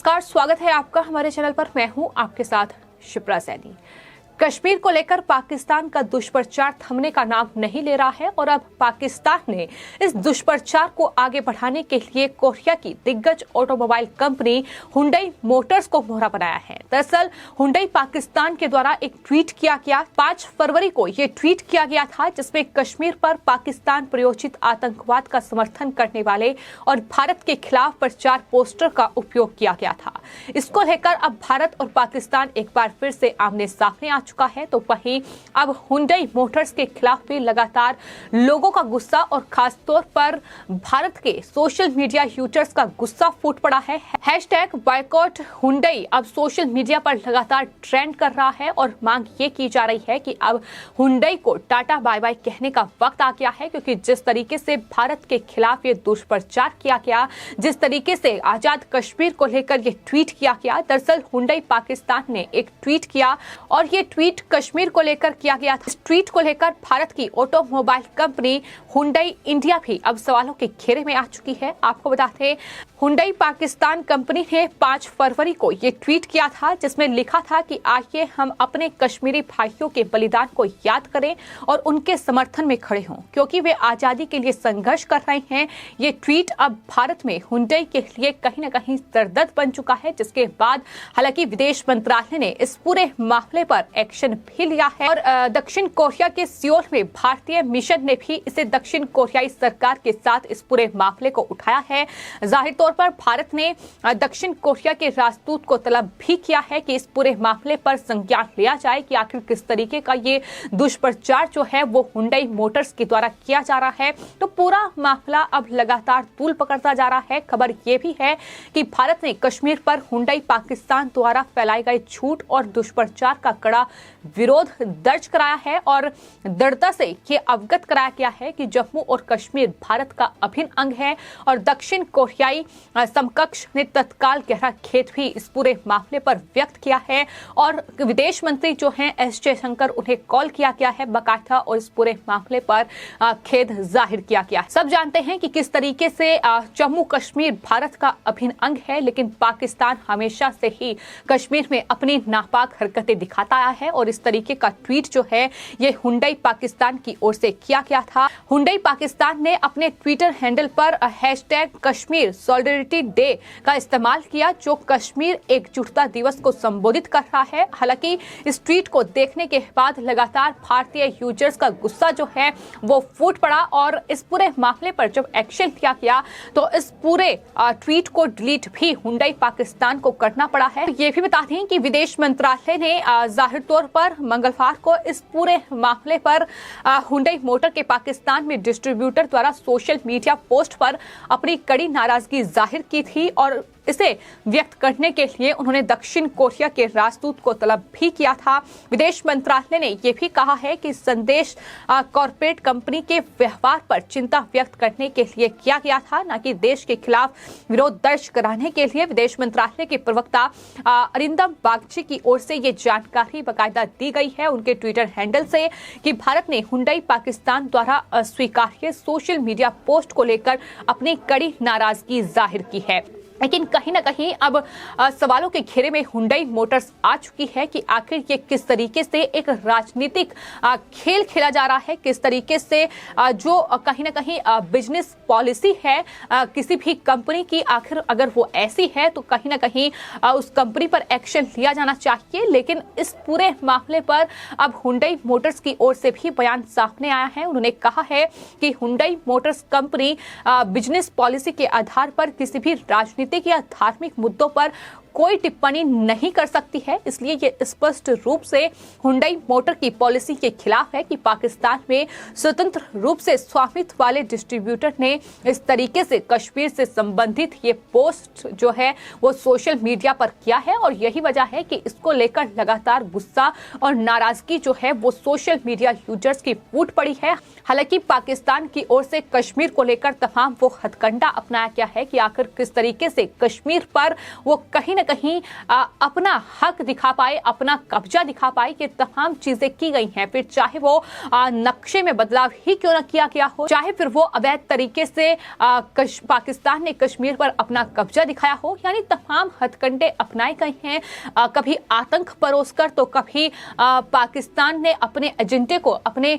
नमस्कार, स्वागत है आपका हमारे चैनल पर। मैं हूं आपके साथ शिप्रा सैनी। कश्मीर को लेकर पाकिस्तान का दुष्प्रचार थमने का नाम नहीं ले रहा है और अब पाकिस्तान ने इस दुष्प्रचार को आगे बढ़ाने के लिए कोरिया की दिग्गज ऑटोमोबाइल कंपनी हुंडई मोटर्स को मोहरा बनाया है। दरअसल हुंडई पाकिस्तान के द्वारा एक ट्वीट किया गया। 5 फरवरी को ये ट्वीट किया गया था, जिसमें कश्मीर पर पाकिस्तान प्रायोजित आतंकवाद का समर्थन करने वाले और भारत के खिलाफ प्रचार पोस्टर का उपयोग किया गया था। इसको लेकर अब भारत और पाकिस्तान एक बार फिर से आमने सामने आ चुका है। तो वहीं अब हुंडई मोटर्स के खिलाफ भी लगातार लोगों का गुस्सा और खास तौर पर भारत के सोशल मीडिया यूजर्स का गुस्सा फूट पड़ा है। हैशटैग बॉयकॉट हुंडई अब सोशल मीडिया पर लगातार ट्रेंड कर रहा है और मांग ये की जा रही है कि अब हुंडई को टाटा बाय बाय कहने का वक्त आ गया है, क्योंकि जिस तरीके से भारत के खिलाफ ये दुष्प्रचार किया गया, जिस तरीके से आजाद कश्मीर को लेकर ये ट्वीट किया गया। दरअसल हुंडई पाकिस्तान ने एक ट्वीट किया और ये ट्वीट कश्मीर को लेकर किया गया था। इस ट्वीट को लेकर भारत की ऑटोमोबाइल कंपनी हुंडई इंडिया भी अब सवालों के घेरे में आ चुकी है। आपको बताते हैं, हुंडई पाकिस्तान कंपनी ने 5 फरवरी को ये ट्वीट किया था, जिसमें लिखा था कि आइए हम अपने कश्मीरी भाइयों के बलिदान को याद करें और उनके समर्थन में खड़े हों, क्योंकि वे आजादी के लिए संघर्ष कर रहे हैं। ये ट्वीट अब भारत में हुंडई के लिए कहीं न कहीं सरदर्द बन चुका है, जिसके बाद हालांकि विदेश मंत्रालय ने इस पूरे मामले पर एक्शन भी लिया है और दक्षिण कोरिया के सियोल में भारतीय मिशन ने भी इसे दक्षिण कोरियाई सरकार के साथ इस पूरे मामले को उठाया है। जाहिर तौर पर भारत ने दक्षिण कोरिया के राजदूत को तलब भी किया है कि इस पूरे मामले पर संज्ञान लिया जाए कि आखिर किस तरीके का ये दुष्प्रचार जो है वो हुंडई मोटर्स के द्वारा किया जा रहा है। तो पूरा मामला अब लगातार तूल पकड़ता जा रहा है। खबर ये भी है कि भारत ने कश्मीर पर हुंडई पाकिस्तान द्वारा फैलाए गए झूठ और दुष्प्रचार का कड़ा विरोध दर्ज कराया है और दृढ़ता से ये अवगत कराया गया है कि जम्मू और कश्मीर भारत का अभिन्न अंग है और दक्षिण कोरियाई समकक्ष ने तत्काल गहरा खेद भी इस पूरे मामले पर व्यक्त किया है और विदेश मंत्री जो हैं एस जयशंकर, उन्हें कॉल किया गया है बाकायदा और इस पूरे मामले पर खेद जाहिर किया गया है। सब जानते हैं कि किस तरीके से जम्मू कश्मीर भारत का अभिन्न अंग है, लेकिन पाकिस्तान हमेशा से ही कश्मीर में अपनी नापाक हरकतें दिखाता आया है और इस तरीके का ट्वीट जो है ये हुंडई पाकिस्तान की ओर से किया गया था। हुंडई पाकिस्तान ने अपने ट्विटर हैंडल पर हैशटैग कश्मीर सॉलिडरिटी डे का इस्तेमाल किया, जो कश्मीर एकजुटता दिवस को संबोधित कर रहा है। हालांकि इस ट्वीट को देखने के बाद लगातार भारतीय यूजर्स का गुस्सा जो है वो फूट पड़ा और इस पूरे मामले पर जब एक्शन लिया गया तो इस पूरे ट्वीट को डिलीट भी हुंडई पाकिस्तान को करना पड़ा है। ये भी बता दें कि विदेश मंत्रालय ने जाहिर तौर पर मंगलवार को इस पूरे मामले पर हुंडई मोटर के पाकिस्तान में डिस्ट्रीब्यूटर द्वारा सोशल मीडिया पोस्ट पर अपनी कड़ी नाराजगी जाहिर की थी और इसे व्यक्त करने के लिए उन्होंने दक्षिण कोरिया के राजदूत को तलब भी किया था। विदेश मंत्रालय ने यह भी कहा है कि संदेश कॉर्पोरेट कंपनी के व्यवहार पर चिंता व्यक्त करने के लिए किया गया था, न कि देश के खिलाफ विरोध दर्ज कराने के लिए। विदेश मंत्रालय के प्रवक्ता अरिंदम बागची की ओर से ये जानकारी बाकायदा दी गई है उनके ट्विटर हैंडल से कि भारत ने हुंडई पाकिस्तान द्वारा अस्वीकार्य सोशल मीडिया पोस्ट को लेकर अपनी कड़ी नाराजगी जाहिर की है। लेकिन कहीं ना कहीं अब सवालों के घेरे में हुंडई मोटर्स आ चुकी है कि आखिर ये किस तरीके से एक राजनीतिक खेल खेला जा रहा है, किस तरीके से जो कहीं ना कहीं बिजनेस पॉलिसी है किसी भी कंपनी की, आखिर अगर वो ऐसी है तो कहीं ना कहीं उस कंपनी पर एक्शन लिया जाना चाहिए। लेकिन इस पूरे मामले पर अब हुंडई मोटर्स की ओर से भी बयान सामने आया है। उन्होंने कहा है कि Hyundai Motors company business policy के आधार पर किसी भी राजनीतिक या धार्मिक मुद्दों पर कोई टिप्पणी नहीं कर सकती है। इसलिए ये स्पष्ट रूप से हुंडई मोटर की पॉलिसी के खिलाफ है कि पाकिस्तान में स्वतंत्र रूप से स्वामित्व वाले डिस्ट्रीब्यूटर ने इस तरीके से कश्मीर से संबंधित ये पोस्ट जो है वो सोशल मीडिया पर किया है और यही वजह है कि इसको लेकर लगातार गुस्सा और नाराजगी जो है वो सोशल मीडिया यूजर्स की फूट पड़ी है। हालांकि पाकिस्तान की ओर से कश्मीर को लेकर तमाम वो हथकंडा अपनाया गया है कि आखिर किस तरीके से कश्मीर पर वो कहीं न कहीं अपना हक दिखा पाए, अपना कब्जा दिखा पाए। ये तमाम चीजें की गई हैं, फिर चाहे वो नक्शे में बदलाव ही क्यों न किया गया हो, चाहे फिर वो अवैध तरीके से पाकिस्तान ने कश्मीर पर अपना कब्जा दिखाया हो, यानी तमाम हथकंडे अपनाए गए हैं। कभी आतंक परोसकर तो कभी पाकिस्तान ने अपने एजेंडे को, अपने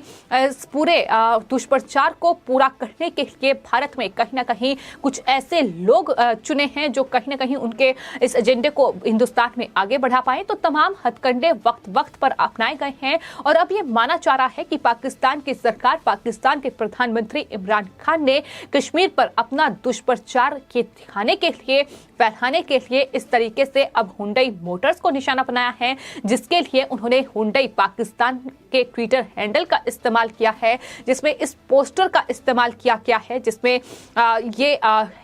पूरे दुष्प्रचार को पूरा करने के लिए भारत में कहीं ना कहीं कुछ ऐसे लोग चुने हैं जो कहीं ना कहीं उनके इस एजेंडे को हिंदुस्तान में आगे बढ़ा पाए। तो तमाम हथकंडे वक्त वक्त पर अपनाए गए हैं और अब ये माना जा रहा है कि पाकिस्तान की सरकार, पाकिस्तान के प्रधानमंत्री इमरान खान ने कश्मीर पर अपना दुष्प्रचार के दिखाने के लिए, फैलाने के लिए इस तरीके से अब हुंडई मोटर्स को निशाना बनाया है, जिसके लिए उन्होंने हुंडई पाकिस्तान के ट्विटर हैंडल का इस्तेमाल किया है, जिसमें इस पोस्टर का इस्तेमाल किया गया है, जिसमें ये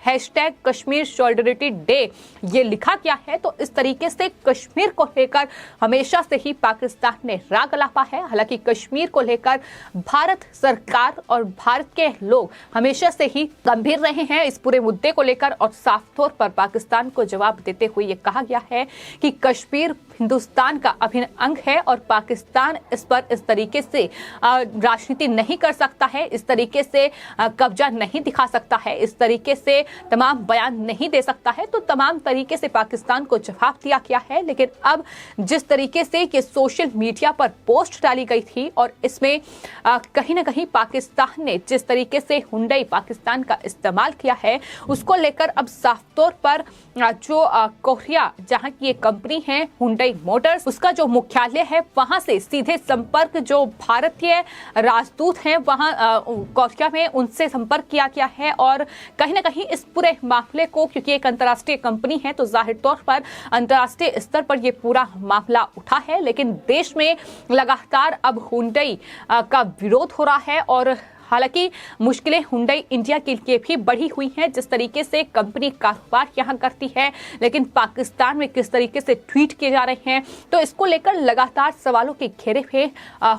हैशटैग कश्मीर सॉलिडरिटी डे ये लिखा गया है। तो इस तरीके से कश्मीर को लेकर हमेशा से ही पाकिस्तान ने राग अलापा है। हालांकि कश्मीर को लेकर भारत सरकार और भारत के लोग हमेशा से ही गंभीर रहे हैं इस पूरे मुद्दे को लेकर, और साफ तौर पर पाकिस्तान को जवाब देते हुए ये कहा गया है कि कश्मीर हिंदुस्तान का अभिन्न अंग है और पाकिस्तान इस पर इस तरीके से राजनीति नहीं कर सकता है, इस तरीके से कब्जा नहीं दिखा सकता है, इस तरीके से तमाम बयान नहीं दे सकता है। तो तमाम तरीके से पाकिस्तान को जवाब दिया गया है। लेकिन अब जिस तरीके से ये सोशल मीडिया पर पोस्ट डाली गई थी और इसमें कहीं ना कहीं पाकिस्तान ने जिस तरीके से हुंडई पाकिस्तान का इस्तेमाल किया है, उसको लेकर अब साफ तौर पर जो कोरिया जहां की ये कंपनी है हुंडई मोटर्स, उसका जो मुख्यालय है वहां से सीधे संपर्क जो भारतीय राजदूत हैं वहां कोरिया में, उनसे संपर्क किया गया है। और कहीं ना कहीं इस पूरे मामले को, क्योंकि एक अंतर्राष्ट्रीय कंपनी है तो जाहिर तौर पर अंतर्राष्ट्रीय स्तर पर यह पूरा मामला उठा है, लेकिन देश में लगातार अब हुंडई का विरोध हो रहा है। और हालांकि मुश्किलें हुंडई इंडिया के लिए भी बढ़ी हुई हैं, जिस तरीके से कंपनी कारोबार यहां करती है, लेकिन पाकिस्तान में किस तरीके से ट्वीट किए जा रहे हैं, तो इसको लेकर लगातार सवालों के घेरे में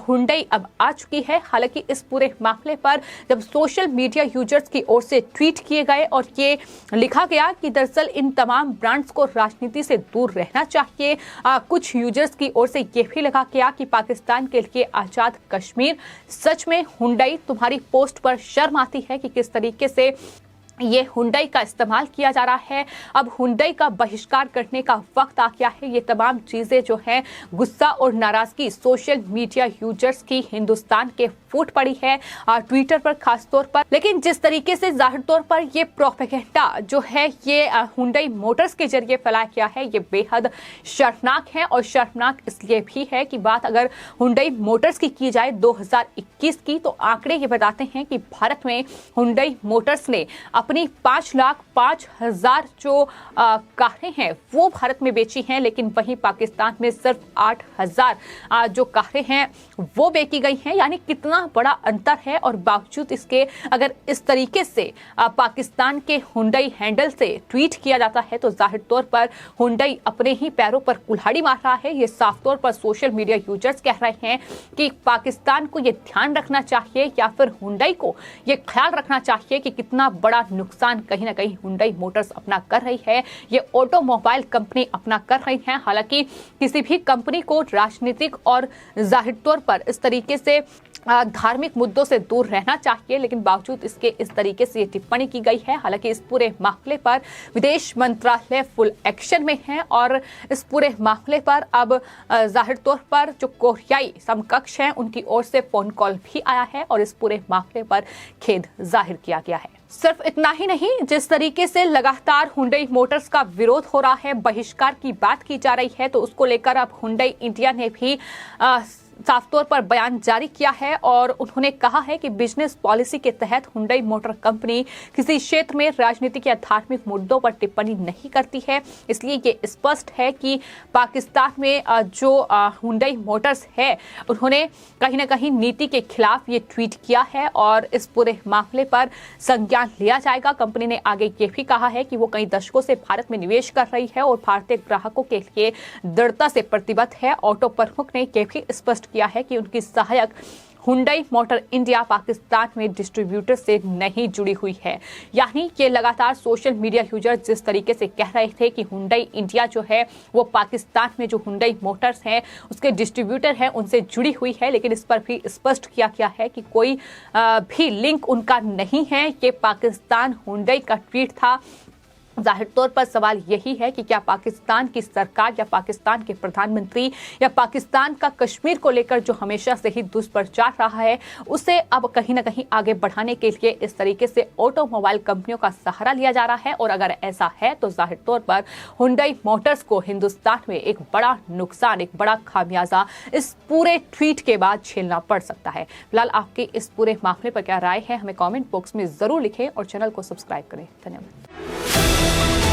हुंडई अब आ चुकी है। हालांकि इस पूरे मामले पर जब सोशल मीडिया यूजर्स की ओर से ट्वीट किए गए और ये लिखा गया कि दरअसल इन तमाम ब्रांड्स को राजनीति से दूर रहना चाहिए, कुछ यूजर्स की ओर से ये भी लिखा गया कि पाकिस्तान के लिए आजाद कश्मीर। सच में हुंडई, तुम्हारी पोस्ट पर शर्म आती है कि किस तरीके से ये हुंडई का इस्तेमाल किया जा रहा है। अब हुंडई का बहिष्कार करने का वक्त आ गया है। ये तमाम चीजें जो हैं, गुस्सा और नाराजगी सोशल मीडिया यूजर्स की हिंदुस्तान के फूट पड़ी है, ट्विटर पर खास तौर पर। लेकिन जिस तरीके से जाहिर तौर पर ये प्रोपेगेंडा जो है ये हुंडई मोटर्स के जरिए फैलाया गया है, ये बेहद शर्मनाक है। और शर्मनाक इसलिए भी है कि बात अगर हुंडई मोटर्स की जाए 2021 की, तो आंकड़े ये बताते हैं कि भारत में हुंडई मोटर्स ने अपनी 5,05,000 जो कारें हैं वो भारत में बेची हैं, लेकिन वहीं पाकिस्तान में सिर्फ 8,000 जो कारें हैं वो बेची गई हैं। यानी कितना बड़ा अंतर है। और बावजूद इसके अगर इस तरीके से पाकिस्तान के हुंडई हैंडल से ट्वीट किया जाता है, तो जाहिर तौर पर हुंडई अपने ही पैरों पर कुल्हाड़ी मार रहा है। ये साफ तौर पर सोशल मीडिया यूजर्स कह रहे हैं कि पाकिस्तान को ये ध्यान रखना चाहिए या फिर हुंडई को ये ख्याल रखना चाहिए कि कितना बड़ा नुकसान कहीं ना कहीं हुंडई मोटर्स अपना कर रही है, ये ऑटोमोबाइल कंपनी अपना कर रही है। हालांकि किसी भी कंपनी को राजनीतिक और जाहिर तौर पर इस तरीके से धार्मिक मुद्दों से दूर रहना चाहिए, लेकिन बावजूद इसके इस तरीके से ये टिप्पणी की गई है। हालांकि इस पूरे मामले पर विदेश मंत्रालय फुल एक्शन में है और इस पूरे मामले पर अब जाहिर तौर पर जो कोरियाई समकक्ष हैं उनकी ओर से फोन कॉल भी आया है और इस पूरे मामले पर खेद जाहिर किया गया है। सिर्फ इतना ही नहीं, जिस तरीके से लगातार हुंडई मोटर्स का विरोध हो रहा है, बहिष्कार की बात की जा रही है, तो उसको लेकर अब हुंडई इंडिया ने भी साफ तौर पर बयान जारी किया है और उन्होंने कहा है कि बिजनेस पॉलिसी के तहत हुंडई मोटर कंपनी किसी क्षेत्र में राजनीतिक या धार्मिक मुद्दों पर टिप्पणी नहीं करती है। इसलिए ये स्पष्ट है कि पाकिस्तान में जो हुंडई मोटर्स है उन्होंने कहीं ना कहीं नीति के खिलाफ ये ट्वीट किया है और इस पूरे मामले पर संज्ञान लिया जाएगा। कंपनी ने आगे ये भी कहा है कि वो कई दशकों से भारत में निवेश कर रही है और भारतीय ग्राहकों के लिए दृढ़ता से प्रतिबद्ध है। ऑटो प्रमुख ने यह भी स्पष्ट किया है कि उनकी सहायक हुंडई मोटर इंडिया पाकिस्तान में डिस्ट्रीब्यूटर से नहीं जुड़ी हुई है। यानी ये लगातार सोशल मीडिया यूजर जिस तरीके से कह रहे थे कि हुंडई इंडिया जो है वो पाकिस्तान में जो हुंडई मोटर्स हैं उसके डिस्ट्रीब्यूटर हैं उनसे जुड़ी हुई है, लेकिन इस पर भी स्पष्ट किया गया है कि कोई भी लिंक उनका नहीं है। ये पाकिस्तान हुंडई का ट्वीट था। जाहिर तौर पर सवाल यही है कि क्या पाकिस्तान की सरकार या पाकिस्तान के प्रधानमंत्री या पाकिस्तान का कश्मीर को लेकर जो हमेशा से ही दुष्प्रचार रहा है उसे अब कहीं ना कहीं आगे बढ़ाने के लिए इस तरीके से ऑटोमोबाइल कंपनियों का सहारा लिया जा रहा है। और अगर ऐसा है तो जाहिर तौर पर हुंडई मोटर्स को हिंदुस्तान में एक बड़ा नुकसान, एक बड़ा खामियाजा इस पूरे ट्वीट के बाद झेलना पड़ सकता है। फिलहाल आपके इस पूरे मामले पर क्या राय है हमें कॉमेंट बॉक्स में जरूर लिखें और चैनल को सब्सक्राइब करें। धन्यवाद।